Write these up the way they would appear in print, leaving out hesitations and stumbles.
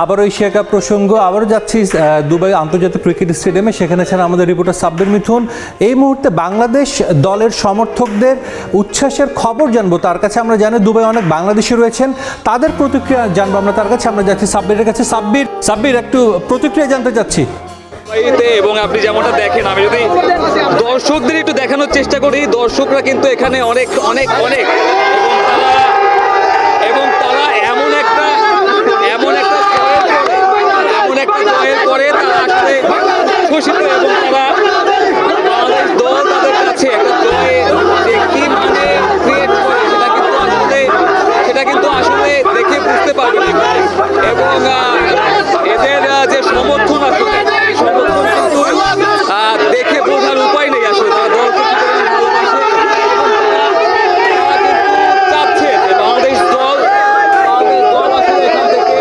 আবারও Asia cup প্রসঙ্গ আবারও যাচ্ছি দুবাই আন্তর্জাতিক ক্রিকেট স্টেডিয়ামে, সেখানে ছিলেন আমাদের রিপোর্টার সাব্বির মিথুন। এই মুহূর্তে বাংলাদেশ দলের সমর্থকদের উচ্ছ্বাসের খবর জানবো তার কাছে। আমরা জানি দুবাই অনেক বাংলাদেশি রয়েছেন, তাদের প্রতিক্রিয়া জানবো আমরা তার কাছে। আমরা যাচ্ছি সাব্বিরের কাছে। সাব্বির একটু প্রতিক্রিয়া জানতে চাচ্ছি। এবং আপনি যেমনটা দেখেন, আমি যদি দর্শকদের একটু দেখানোর চেষ্টা করি, দর্শকরা কিন্তু এখানে অনেক অনেক অনেক এবং তারা এমন একটা জয়ের পরে তারা আসলে খুশিত, এবং তারা বাংলাদেশ দল তাদের কাছে একটা জয়ের যে কি মানে ক্রিয়েট করে সেটা কিন্তু আসলে দেখে বুঝতে পারবে না। এবং এদের যে সমর্থন আসলে সমর্থন কিন্তু দেখে বোঝার উপায় নেই আসলে তারা দলকে কি পরিমাণ ভালোবাসে। তারা কিন্তু চাচ্ছে যে বাংলাদেশ দল আসলে এখান থেকে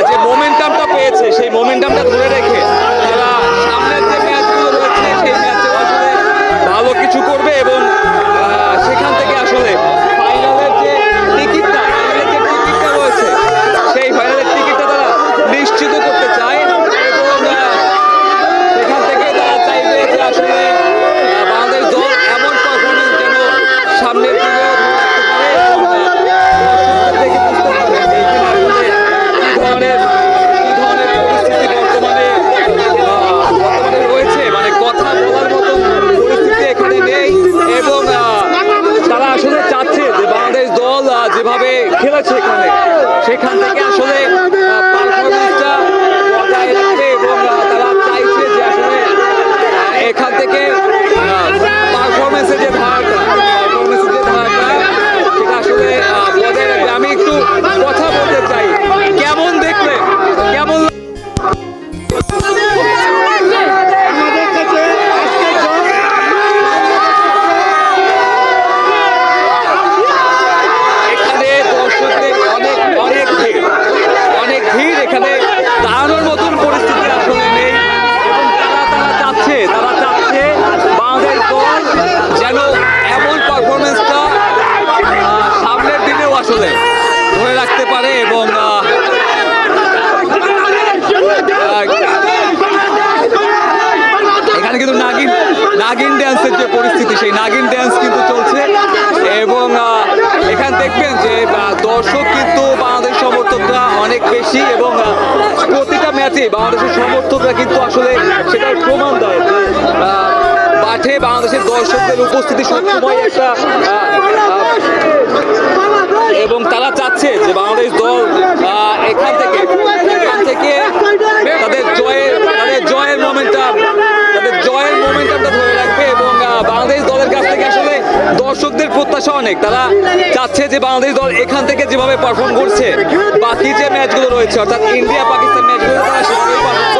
যে মোমেন্টামটা পেয়েছে সেই মোমেন্টামটা ধরে রেখে তারা সামনের যে ম্যাচগুলো রয়েছে সেই ম্যাচে আসলে ভালো কিছু করবে, এবং সেখান থেকে আসলে ফাইনালের যে টিকিটটা রয়েছে সেই ফাইনালের টিকিটটা তারা নিশ্চিত করতে চায়। এবং সেখান থেকে তারা চাইবে যে আসলে বাংলাদেশ দল এমন পারফরমেন্স যেন সামনের দিকেও দেখে বুঝতে পারবে যে কি ধরনের পরিস্থিতি বর্তমানে রয়েছে, মানে কথা বলার মতো পরিস্থিতি এখানে নেই। এবং তারা আসলে চাচ্ছে যে বাংলাদেশ দল যেভাবে খেলেছে এখানে, সেখান থেকে আসলে পারফরমেন্সটা বজায় রাখবে, এবং তারা চাইছে যে আসলে এখান থেকে পারফরমেন্সের যে ধারাটা সেটা আসলে বজায় রাখবে। আমি একটু কথা বলতে চাই, কেমন দেখলে কেমন এখানে দর্শকদের অনেক ভিড় এখানে দাঁড়ানোর মতন পরিস্থিতি আসলে নেই। এবং তারা চাচ্ছে বাংলাদেশ দল যেন এমন পারফরমেন্সটা সামনের দিনেও আসলে ধরে রাখতে পারে। এবং এখানে কিন্তু নাগিন ড্যান্সের যে পরিস্থিতি, সেই নাগিন ড্যান্স কিন্তু চলছে। এবং এখানে দেখবেন যে দর্শক কিন্তু বাংলাদেশ সমর্থকরা অনেক বেশি, এবং প্রতিটা ম্যাচে বাংলাদেশের সমর্থকরা কিন্তু আসলে সেটার প্রমাণ দেয় যে মাঠে বাংলাদেশের দর্শকদের উপস্থিতি সবসময় একটা এবং তারা চাচ্ছে যে বাংলাদেশ দল এখান থেকে তাদের জয়ের মোমেন্টামটা ধরে রাখবে। এবং বাংলাদেশ দলের কাছ থেকে আসলে দর্শকদের প্রত্যাশা অনেক, তারা চাচ্ছে যে বাংলাদেশ দল এখান থেকে যেভাবে পারফর্ম করছে বাকি যে ম্যাচগুলো রয়েছে অর্থাৎ ইন্ডিয়া পাকিস্তান ম্যাচগুলো তারা সেভাবেই পারফর্ম